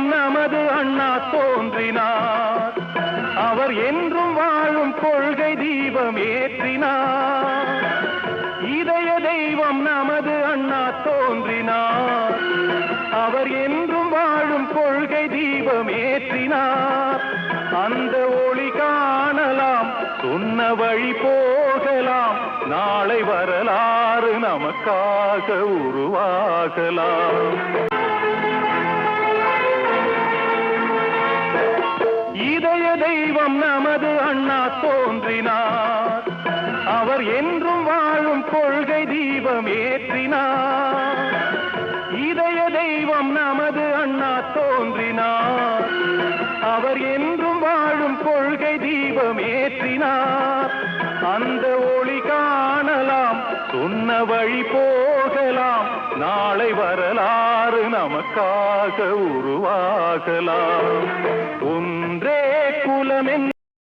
தெய்வம் நமது அண்ணா தோன்றினார். அவர் என்றும் வாழும் கொள்கை தீபம் ஏற்றினார். இதய தெய்வம் நமது அண்ணா தோன்றினார். அவர் என்றும் வாழும் கொள்கை தீபம் ஏற்றினார். அந்த ஒளி காணலாம், சொன்ன வழி போகலாம், நாளை வரலாறு நமக்காக உருவாகலாம். இதய தெய்வம் நமது அண்ணா தோன்றினார். அவர் என்றும் வாழும் கொள்கை தீபம் ஏற்றினார். இதய தெய்வம் நமது அண்ணா தோன்றினார். அவர் என்றும் வாழும் கொள்கை தீபம் ஏற்றினார். அந்த ஒளி காணலாம், சொன்ன வழி போகலாம், நாளை வரலாறு நமக்காக உருவாகலாம்.